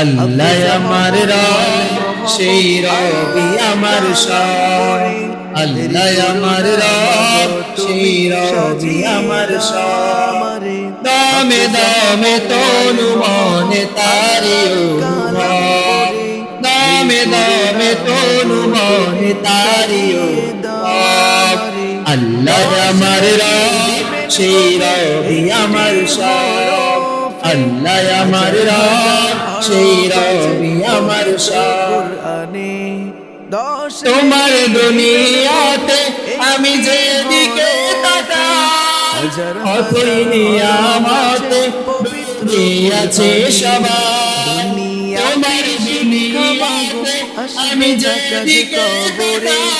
আল্লাহ আমার রব সেই রবি আমার সব আল্লাহ আমার রব সেই রবি আমার সব দমে দমে তনু মনে তারি অনুভব দমে দমে তনু মনে তারি অনুভব আল্লাহ আমার রব সেই রবি আমার সব আল্লাহ আমার রব সেই রবি আমার সব তোমার দুনিয়াতে আমি যেদিকে তাকাই অতই নিয়ামতে আছে সবাই তোমার দুনিয়াতে আমি যেদিকে তাকাই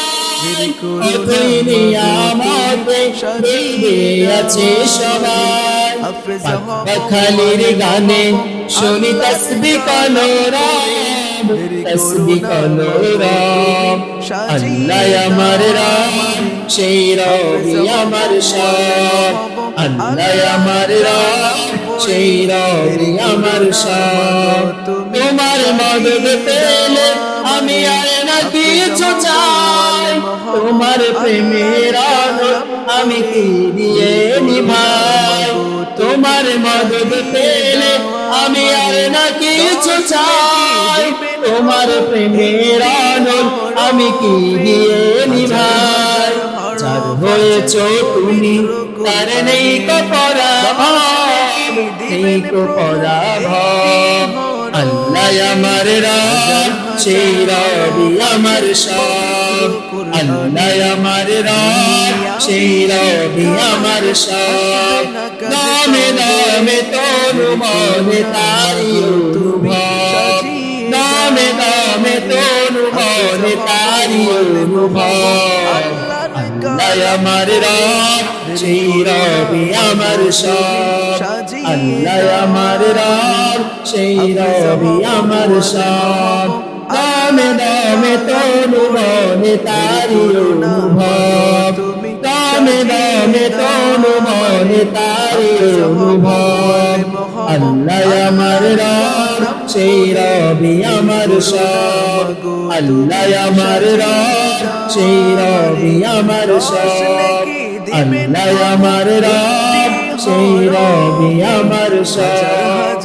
অতই নিয়ামতে আছে সবাই খালির গানে শুনি তসবিহ কলরাম তসবিহ কলরাম আল্লাহ আমার রাম সেই রবি আমার সব আল্লাহ আমার রাম সেই রবি আমার সব তোমার মদদ পেলে আমি আর না কিছু চাই তোমার প্রেমের আলো আমি কি দিয়ে নিভাই তোমার মদদ পেলে আমি আর না কিছু চাই তোমার প্রেমের আলো আমি কি দিয়ে নিভাই যার হয়েছ তুমি তার নেই কো পরাভব নেই কো পরাভব আল্লাহ আমার রব সেই রবি আমার সব আল্লাহ আমার রব সেই রবি আমার সব দমে দমে তনু মনে তারি অনুভব দমে দমে তনু মনে তারি অনুভব আল্লাহ আমার রব সেই রবি আমার সব আল্লাহ আমার রব সেই রবি আমার সব দমে দমে তনু মনে তারি অনুভব দমে দমে তনু মনে তারি অনুভব আল্লাহ আমার রব সেই রবি আমার সব আল্লাহ আমার রব সেই রবি আমার সব আল্লাহ আমার রব সেই রবি আমার সব